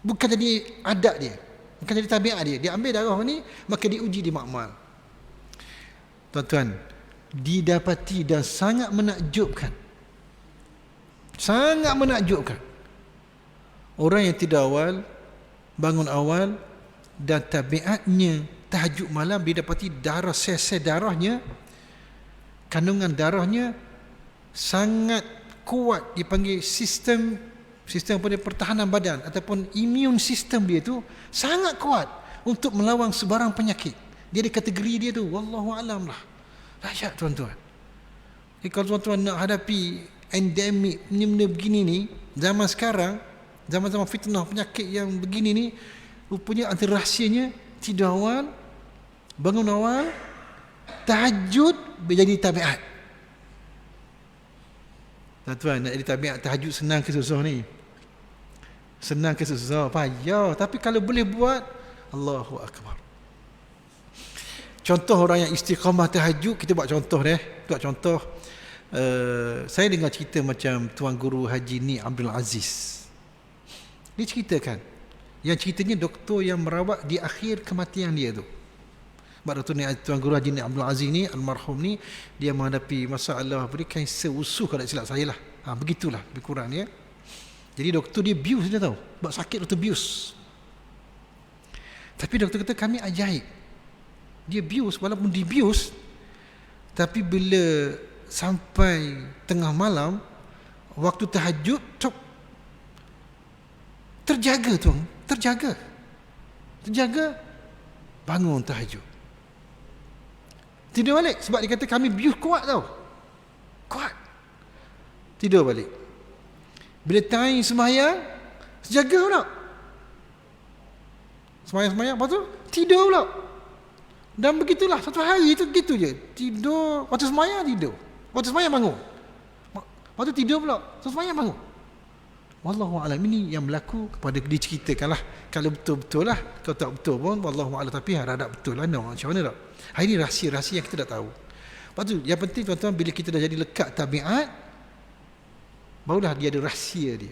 bukan jadi adat dia, bukan jadi tabiat dia. Dia ambil darah ni, maka diuji di makmal. Tuan-tuan, didapati dan sangat menakjubkan. Sangat menakjubkan. Orang yang tidur awal, bangun awal, dan tabiatnya tahajud malam, didapati darah, sel-sel darahnya, kandungan darahnya sangat kuat. Dipanggil sistem pertahanan badan ataupun immune system dia tu sangat kuat untuk melawan sebarang penyakit. Dia ada kategori dia tu, wallahu alam lah. Dahsyat tuan-tuan. Jadi kalau tuan-tuan nak hadapi endemik benda begini ni, zaman sekarang, zaman-zaman fitnah penyakit yang begini ni, rupanya antara rahsianya tidur awal, bangun awal, tahajud menjadi tabiat. Tuan-tuan, nak jadi tabiat tahajud senang ke susah ni? Senang ke susah? Payah. Tapi kalau boleh buat, Allahu Akbar. Contoh orang yang istiqamah tahajud, kita buat contoh buat contoh. Saya dengar cerita macam Tuan Guru Haji Ni Abdul Aziz. Dia ceritakan, yang ceritanya doktor yang merawat di akhir kematian dia tu. Sebab Tuan Guru Haji Ni Abdul Aziz ni, almarhum ni, dia menghadapi masalah kanser usus kalau tak silap saya lah. Begitulah lebih kurang dia. Jadi doktor dia bius, dia tahu. Sebab sakit doktor bius. Tapi doktor kata kami ajaib. Dia bius, walaupun dia bius, tapi bila sampai tengah malam, waktu tahajud, terjaga tuan, terjaga, bangun tahajud, tidur balik. Sebab dia kata kami bius kuat tau, kuat, tidur balik. Bila time sembahyang, jaga pula, sembahyang, lepas tu tidur pula. Dan begitulah, satu hari itu gitu je. Tidur, waktu sembahyang tidur, waktu sembahyang bangun, waktu tidur pula, waktu sembahyang bangun. Wallahu a'lam. Ini yang berlaku kepada dia, ceritakanlah. Kalau betul-betul lah, kalau tak betul pun wallahu a'lam, tapi harap betul lah. Macam mana tak? Ini rahsia-rahsia yang kita tak tahu. Lepas tu yang penting tuan-tuan, bila kita dah jadi lekat tabiat, barulah dia ada rahsia dia.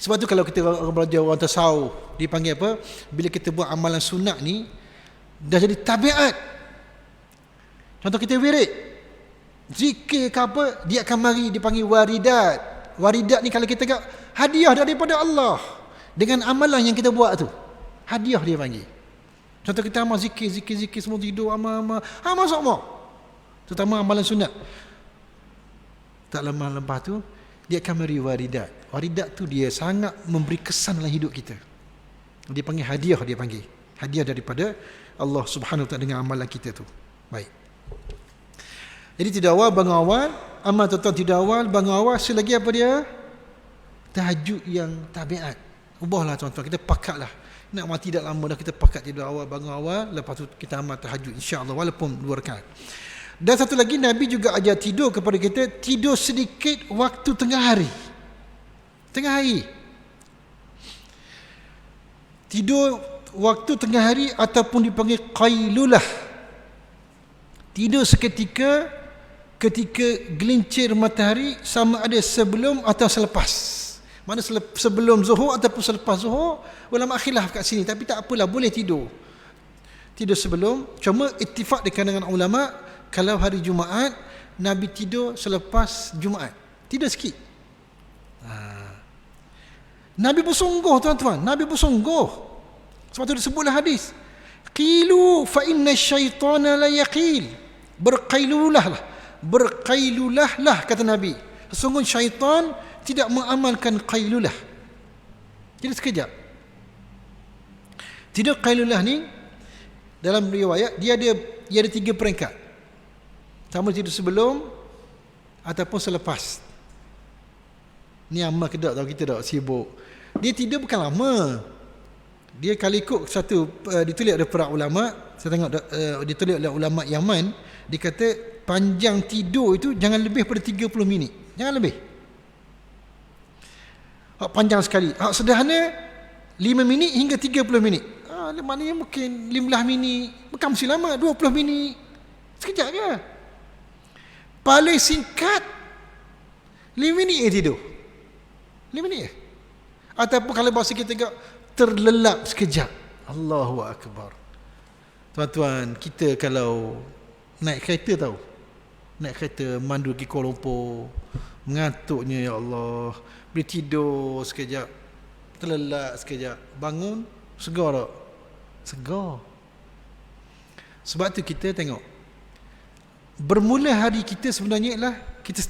Sebab tu kalau kita belajar orang tasawuf, dia panggil apa? Bila kita buat amalan sunat ni, dah jadi tabiat. Contoh kita wirid, zikir ke apa, dia akan mari, dipanggil waridat. Waridat ni kalau kita tengok, hadiah daripada Allah dengan amalan yang kita buat tu. Hadiah dia panggil. Contoh kita amal zikir semua, tidur amal semua, terutama amalan sunat. Tak lama lepas tu dia akan mari waridat. Waridat tu dia sangat memberi kesan dalam hidup kita. Dia panggil hadiah, dia panggil hadiah daripada Allah Subhanahu wa taala dengan amalan kita tu. Baik. Jadi tidur awal, bangun awal, amal tuan-tuan tidur awal, bangun awal, selagi apa dia? Tahajud yang tabiat. Ubahlah tuan-tuan, kita pakatlah. Nak mati tak lama dah, kita pakat tidur awal, bangun awal, lepas tu kita amal tahajud insya-Allah walaupun 2 rakaat. Dan satu lagi, Nabi juga ajar tidur kepada kita, tidur sedikit waktu tengah hari. Tengah hari. Tidur waktu tengah hari ataupun dipanggil qailulah. Tidur seketika ketika gelincir matahari, sama ada sebelum atau selepas. Mana sebelum zuhur ataupun selepas zuhur, ulama khilaf kat sini, tapi tak apalah, boleh tidur. Tidur sebelum, cuma ittifaq dengan ulama, kalau hari Jumaat Nabi tidur selepas Jumaat. Tidur sikit. Nabi bersungguh tuan-tuan, Nabi bersungguh. Sebab tu disebutlah hadis, Qilu fa inna syaitana la yaqil. Berqailulahlah kata Nabi. Sesungguhnya syaitan tidak mengamalkan qailulah. Jadi sekejap. Tidur qailulah ni dalam riwayat dia ada 3 peringkat. Sama tidur sebelum ataupun selepas. Ni amal ke tak tahu kita tak sibuk. Dia tidur bukan lama. Dia kalau ikut satu ditulis oleh para ulama, saya tengok ditulis oleh ulama Yaman, dia kata panjang tidur itu jangan lebih pada 30 minit. Jangan lebih. Panjang sekali. Sederhana 5 minit hingga 30 minit. Maknanya mungkin 15 minit, bukan mesti lama, 20 minit. Sekejap je. Paling singkat 5 minit tidur. 5 minit je. Ataupun kalau bahasa kita tengok terlelap sekejap. Allahu Akbar. Tuan-tuan, kita kalau naik kereta tahu. Naik kereta mandu pergi Kuala Lumpur, mengantuknya ya Allah, boleh tidur sekejap, terlelap sekejap, bangun segar tak? Segar. Sebab tu kita tengok bermula hari kita sebenarnya ialah kita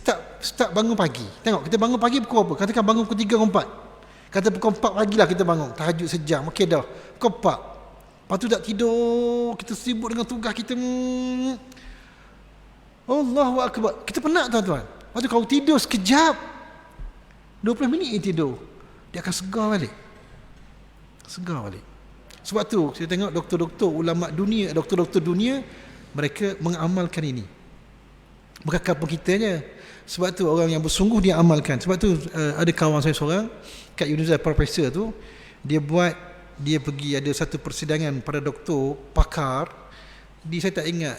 start bangun pagi. Tengok kita bangun pagi pukul apa? Katakan bangun pukul 3 ke 4. Kata pukul 4 pagi lah kita bangun. Tahajud sejam. Okey dah. Pukul 4. Lepas tu tak tidur. Kita sibuk dengan tugas kita. Allahu Akbar. Kita penat tuan-tuan. Lepas tu kalau tidur sekejap 20 minit tidur, dia akan segar balik. Segar balik. Sebab tu saya tengok doktor-doktor ulama dunia, doktor-doktor dunia, mereka mengamalkan ini. Bukan kampung kita je. Sebab tu orang yang bersungguh dia amalkan. Sebab tu ada kawan saya seorang kat universiti, profesor tu, dia pergi ada satu persidangan pada doktor pakar saya tak ingat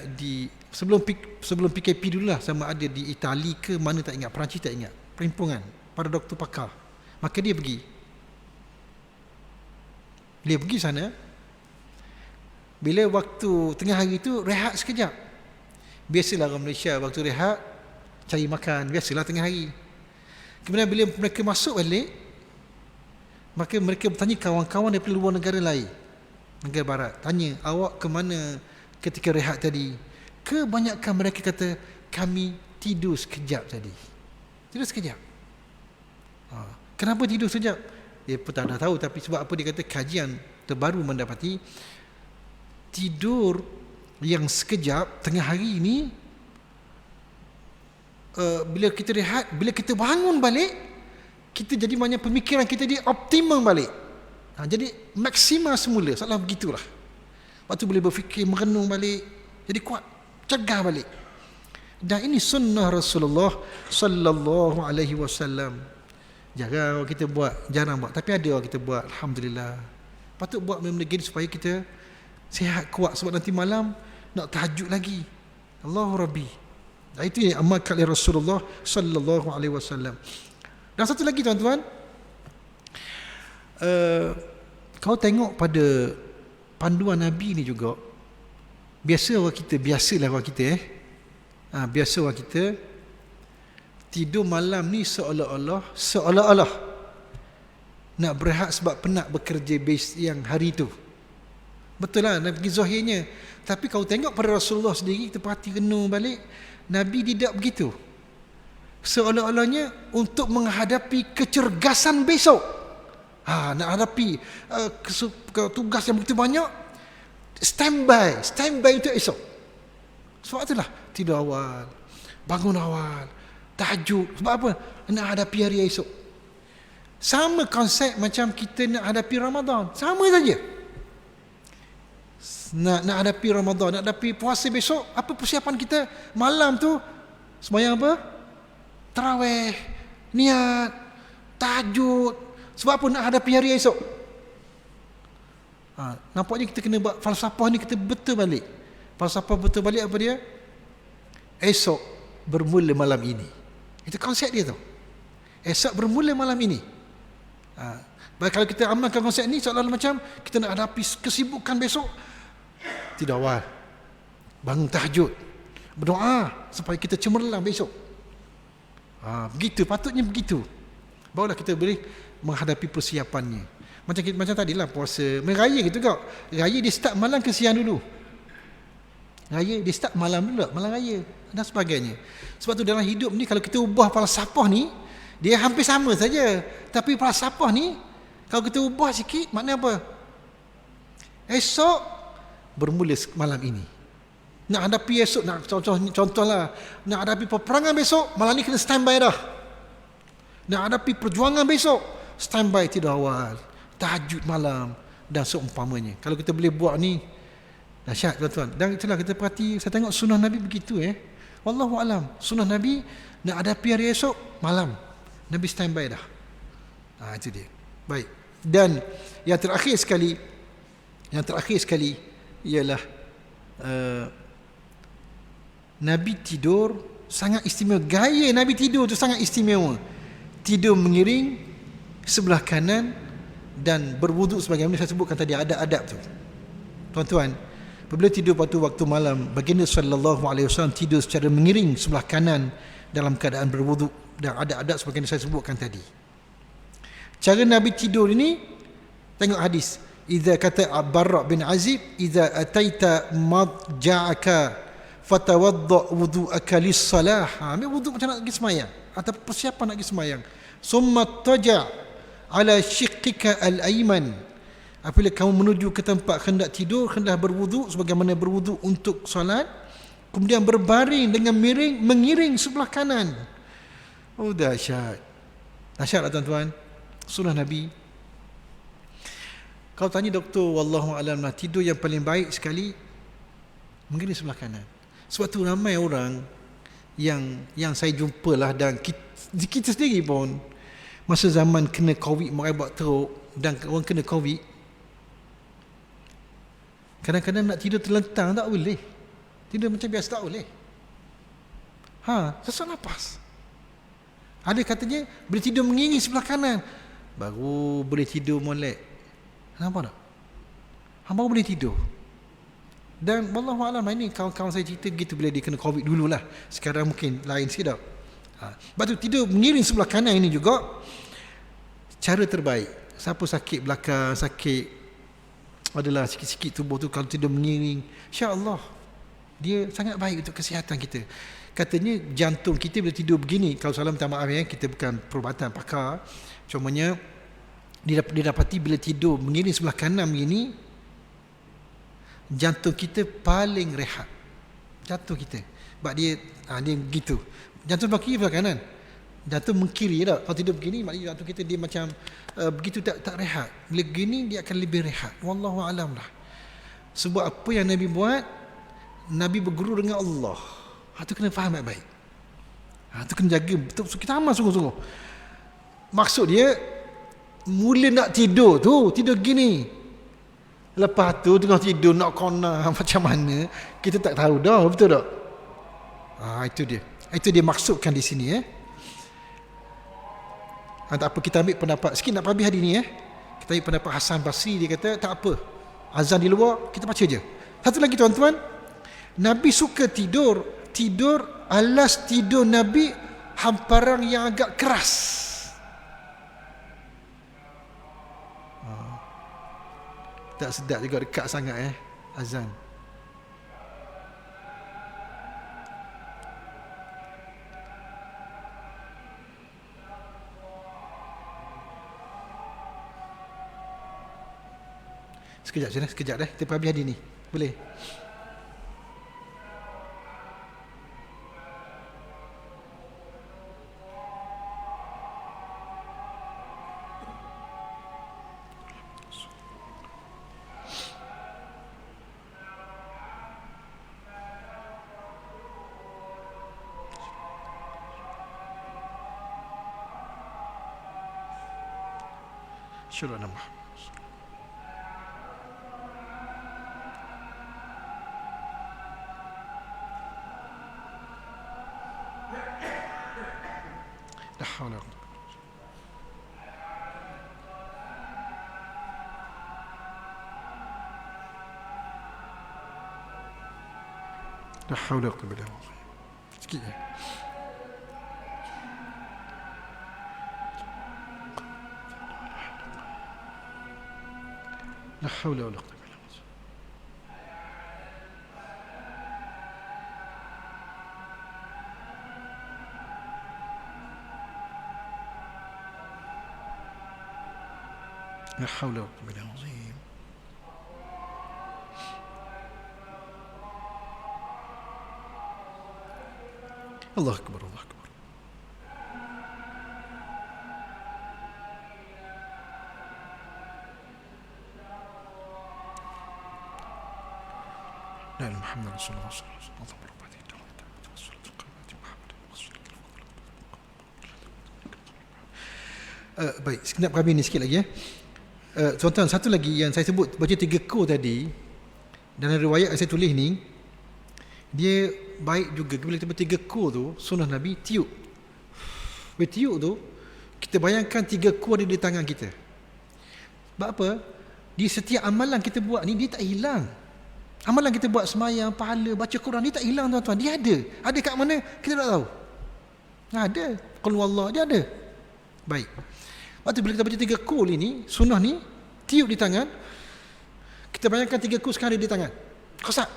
sebelum PKP dululah, sama ada di Itali ke mana tak ingat, Perancis tak ingat, perhimpunan pada doktor pakar. Maka dia pergi sana. Bila waktu tengah hari tu rehat sekejap. Biasalah orang Malaysia waktu rehat cari makan, biasalah tengah hari. Kemudian bila mereka masuk balik, maka mereka bertanya kawan-kawan daripada luar negara lain, negara barat, tanya awak ke mana ketika rehat tadi. Kebanyakan mereka kata kami tidur sekejap tadi. Tidur sekejap. Kenapa tidur sekejap? Dia pun tak tahu, tapi sebab apa dia kata kajian terbaru mendapati tidur yang sekejap tengah hari ni, bila kita rehat, bila kita bangun balik, kita jadi banyak pemikiran kita dia optimum balik. Jadi maksimal semula, salah begitulah. Waktu boleh berfikir, merenung balik, jadi kuat, cegah balik. Dan ini sunnah Rasulullah sallallahu alaihi wasallam. Jarang kita buat, jarang buat, tapi ada orang kita buat, alhamdulillah. Patut buat benda-benda gini supaya kita sihat, kuat, sebab nanti malam nak tahajud lagi. Allahu Rabbi. Dan itu yang amalkan oleh Rasulullah sallallahu alaihi wasallam. Dan satu lagi tuan-tuan, kau tengok pada panduan Nabi ni juga, biasalah orang kita biasa orang kita tidur malam ni seolah-olah nak berehat sebab penat bekerja yang hari tu. Betul lah, nak pergi zahirnya. Tapi kalau tengok pada Rasulullah sendiri, kita perhati renung balik, Nabi tidak begitu. Seolah-olahnya untuk menghadapi kecergasan besok. Nak hadapi tugas yang begitu banyak, standby untuk esok. Sebab itulah tidur awal, bangun awal, tahajud. Sebab apa? Nak hadapi hari esok. Sama konsep macam kita nak hadapi Ramadan. Sama saja. Nak hadapi Ramadan, nak hadapi puasa besok, apa persiapan kita? Malam tu sembahyang apa? Tarawih, niat, tahajud. Sebab apa? Nak hadapi hari esok. Nampaknya kita kena buat falsafah ni, kita betul balik. Falsafah betul balik apa dia? Esok bermula malam ini. Itu konsep dia tu. Esok bermula malam ini. Baik, kalau kita amalkan konsep ni, seolah-olah macam kita nak hadapi kesibukan besok. Tidak awal, bangun tahajud, berdoa supaya kita cemerlang besok. Begitu, patutnya begitu. Barulah kita boleh menghadapi persiapannya. Macam tadilah puasa, meraya gitu kau. Raya dia start malam ke siang dulu. Raya dia start malam dulu, malam raya dan sebagainya. Sebab tu dalam hidup ni kalau kita ubah falsafah ni, dia hampir sama saja. Tapi falsafah ni kalau kita ubah sikit, makna apa? Esok bermula malam ini. Nak hadapi esok, nak contohlah, nak hadapi peperangan besok, malam ni kena standby dah. Nak hadapi perjuangan besok, standby tidur awal, tahajud malam dan seumpamanya. Kalau kita boleh buat ni, dahsyat tuan-tuan. Dan itulah kita perhati, saya tengok sunnah Nabi begitu Wallahu alam. Sunnah Nabi nak hadapi hari esok malam, Nabi standby dah. Itu dia. Baik. Dan yang terakhir sekali ialah Nabi tidur sangat istimewa. Gaya Nabi tidur tu sangat istimewa. Tidur mengiring sebelah kanan dan berwuduk sebagaimana saya sebutkan tadi, ada adab tu. Tuan-tuan, apabila tidur waktu malam, baginda sallallahu alaihi wasallam tidur secara mengiring sebelah kanan dalam keadaan berwuduk, dan ada adab sebagaimana saya sebutkan tadi. Cara Nabi tidur ini, tengok hadis. Idza kata Barra bin Azib, idza ataita madja'aka fatawadda wudu'aka lis-salah. Ambil wuduk macam nak pergi sembahyang atau persiapan nak pergi sembahyang. Summa taja' ala shiqqika al-ayman. Apabila kamu menuju ke tempat hendak tidur, hendak berwuduk sebagaimana berwuduk untuk solat, kemudian berbaring dengan mengiring sebelah kanan. Oh, dahsyat. Dahsyatlah tuan-tuan. Sunnah Nabi. Kau tanya doktor, wallahu alam lah, tidur yang paling baik sekali mengiring sebelah kanan. Sebab tu ramai orang yang saya jumpalah, dan kita sendiri pun masa zaman kena Covid merebak teruk, dan orang kena Covid, kadang-kadang nak tidur terlentang tak boleh. Tidur macam biasa tak boleh. Sesak nafas. Ada katanya boleh tidur mengiring sebelah kanan, baru boleh tidur molek. Nampak tak? Baru boleh tidur. Dan wallahualam, ini kawan-kawan saya cerita gitu bila dia kena Covid dululah. Sekarang mungkin lain sikit tak. Lepas tu tidur mengiring sebelah kanan ini juga cara terbaik. Siapa sakit belakang, sakit adalah sikit-sikit tubuh tu, kalau tidur mengiring, insya-Allah dia sangat baik untuk kesihatan kita. Katanya jantung kita bila tidur begini, kalau salah minta maaf kita bukan perubatan pakar, cumanya didapati bila tidur mengiring sebelah kanan begini, jantung kita paling rehat. Jantung kita, sebab dia begitu. Jantung sebelah kiri, sebelah kanan. Jantung mengkiri tak. Kalau tidur begini, maknanya jantung kita dia macam begitu tak rehat. Bila begini dia akan lebih rehat. Wallahu alam lah. Sebab apa yang Nabi buat, Nabi berguru dengan Allah. Itu kena faham baik-baik. Itu kena jaga betul. Kita amal sungguh-sungguh. Maksud dia, mula nak tidur tu, tidur gini. Lepas tu tengah tidur nak kona macam mana, kita tak tahu dah, betul tak? Itu dia. Itu dia maksudkan di sini tak apa, kita ambil pendapat sikit nak habis hari ni Kita ambil pendapat Hasan Basri, dia kata tak apa, azan di luar kita baca je. Satu lagi tuan-tuan, Nabi suka tidur alas tidur Nabi hamparan yang agak keras. Tak sedap juga, dekat sangat azan. Sekejap dah. Kita habis hari ni. Boleh? Syurah nama. La hawla wala quwwata illa billah. Sikit je. haula wala quwwata illa billah. La haula wala quwwata illa billah. Allah akbar, Allah akbar. La ilaha Muhammad Rasulullah sallallahu alaihi wasallam. Baik, sekejap kami ni sikit lagi ya. Tuan-tuan, satu lagi yang saya sebut baca 3 ko tadi, dalam riwayat yang saya tulis ni, dia baik juga bila kita baca 3 ko tu, sunnah Nabi tiup. Bila tiup tu, kita bayangkan 3 ko ada di tangan kita. Sebab apa? Di setiap amalan kita buat ni, dia tak hilang. Amalan kita buat semayang, pahala, baca Quran, dia tak hilang tuan-tuan. Dia ada. Ada kat mana? Kita tak tahu. Ada. Qul wallah, dia ada. Baik. Waktu bila kita baca 3 ko ni, sunnah ni, tiup di tangan, kita bayangkan 3 ko sekarang ada di tangan. Kosak.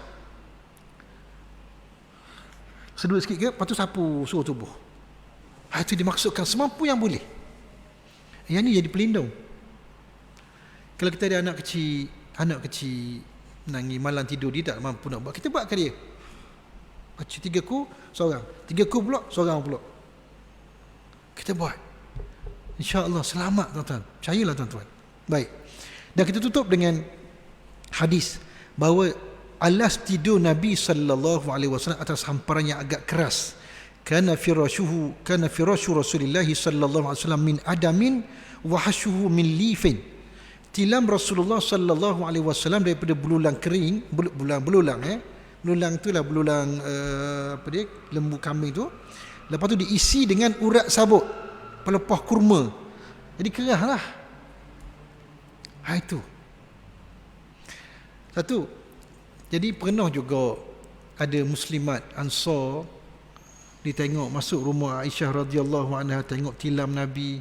Sedut sikit ke, lepas tu sapu seluruh tubuh. Itu dimaksudkan semampu yang boleh. Yang ni jadi pelindung. Kalau kita ada anak kecil menangis malam tidur, dia tak mampu nak buat, kita buatkan dia. Baca 3 ko seorang, 3 ko pula seorang pula. Kita buat. InsyaAllah selamat tuan-tuan. Percayalah tuan-tuan. Baik. Dan kita tutup dengan hadis bahawa alas tidur Nabi sallallahu alaihi wasallam atas hamparan yang agak keras. Kana firashu Rasulullah sallallahu alaihi wasallam min adamin wa hashuhu min lifin. Tilam Rasulullah sallallahu alaihi wasallam daripada belulang kering, belulang itulah belulang lembu kambing tu. Lepas tu diisi dengan urat sabut, pelepah kurma. Jadi kerahlah. Itu. Satu. Jadi pernah juga ada muslimat Ansar ditengok masuk rumah Aisyah radhiyallahu anha, tengok tilam Nabi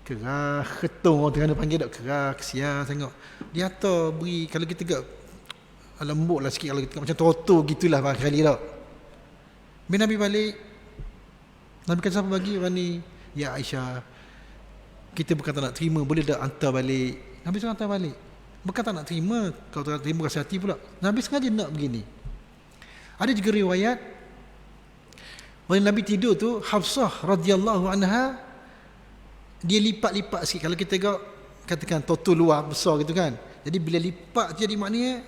kerah, ketung orang tengah panggil tak, kerah, kesian tengok. Dia hantar beri, kalau kita kat lembut lah sikit, kalau kita macam toto gitulah barangkali tak. Bila Nabi balik, Nabi kata siapa bagi orang ni? Ya Aisyah, kita bukan tak nak terima, boleh tak hantar balik? Nabi suruh hantar balik. Bukan tak nak terima, kalau tak nak terima rasa hati pula. Nabi sengaja nak begini. Ada juga riwayat bila Nabi tidur tu, Hafsah radhiyallahu anha, dia lipat-lipat sikit. Kalau kita tengok, katakan toto luar besar gitu kan, jadi bila lipat jadi maknanya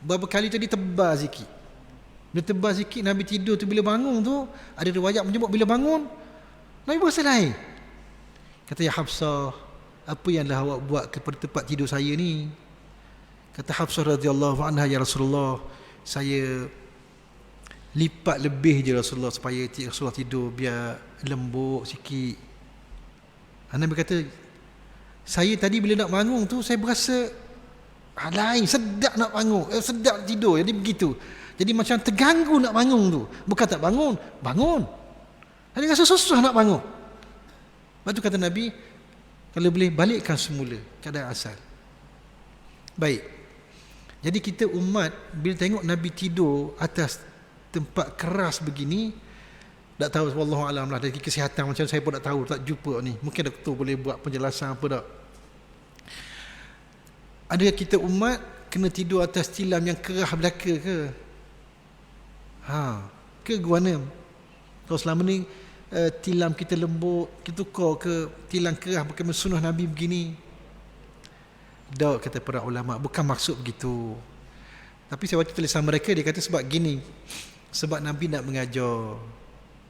berapa kali tadi tebal sikit. Bila tebal sikit, Nabi tidur tu, bila bangun tu, ada riwayat menyebut bila bangun Nabi berasa lain. Kata, ya Hafsah, apa yang dah awak buat kepada tempat tidur saya ni? Kata Hafsah radhiyallahu anha, ya Rasulullah, saya lipat lebih je Rasulullah supaya Rasulullah tidur biar lembut sikit. Nabi kata, saya tadi bila nak bangun tu, saya berasa lain, sedap nak bangun, sedap tidur. Jadi begitu. Jadi macam terganggu nak bangun tu. Bukan tak bangun, bangun. Ada rasa susah nak bangun. Lepas tu kata Nabi, kalau boleh balikkan semula keadaan asal. Baik. Jadi kita umat bila tengok Nabi tidur atas tempat keras begini, tak tahu, wallahu alam lah, dari kesihatan macam saya pun tak tahu, tak jumpa ni. Mungkin doktor boleh buat penjelasan apa tak. Adakah kita umat kena tidur atas tilam yang kerah belaka ke? Ke guana? Kalau selama ni tilam kita lembut, kita tukar ke tilam kerah bukan sunnah Nabi begini? Tak, kata para ulama, bukan maksud begitu. Tapi saya baca tulisan mereka, dia kata sebab gini, sebab Nabi nak mengajar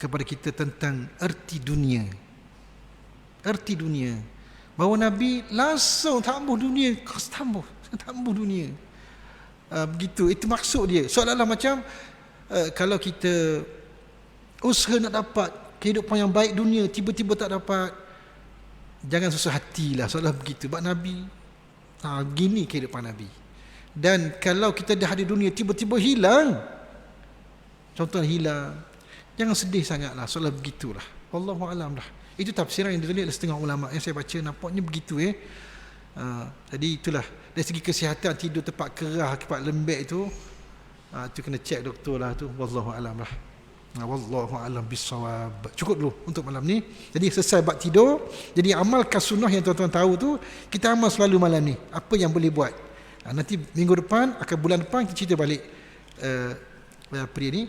kepada kita tentang erti dunia. Erti dunia. Bahawa Nabi langsung tambuh dunia, tambuh dunia. Begitu, itu maksud dia. Seolah-olah macam kalau kita usaha nak dapat kehidupan yang baik dunia, tiba-tiba tak dapat, jangan susah hatilah, seolah begitu. Sebab Nabi gini kehidupan Nabi. Dan kalau kita dah ada dunia tiba-tiba hilang, contohnya hilang, jangan sedih sangatlah, seolah begitulah. Wallahu alam lah. Itu tafsiran yang ditulis oleh setengah ulama yang saya baca, nampaknya begitu. Jadi itulah dari segi kesihatan, tidur tempat kerah, tempat lembek itu kena cek doktor lah tu. Wallahu alam lah. Wallahu alam bisawab. Cukup dulu untuk malam ni. Jadi selesai bab tidur. Jadi amalkan sunnah yang tuan-tuan tahu tu, kita amal selalu malam ni. Apa yang boleh buat. Nanti minggu depan, bulan depan kita cerita balik apa ni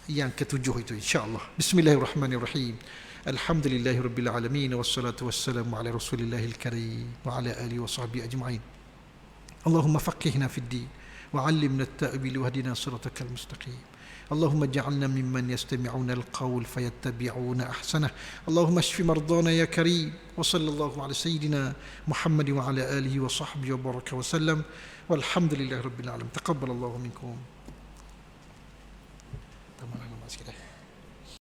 yang ketujuh itu insya-Allah. Bismillahirrahmanirrahim. Alhamdulillahirabbil alamin wassalatu wassalamu ala rasulillahil karim wa ala alihi washabbihi ajma'in. Allahumma faqihna fid din wa 'allimna at-ta'wil wahdina siratal mustaqim. اللهم اجعلنا ممن يستمعون القول فيتبعون احسنه. اللهم اشف مرضانا يا كريم. وصلى الله على سيدنا محمد وعلى اله وصحبه وبارك وسلم والحمد لله رب العالمين. تقبل الله منكم.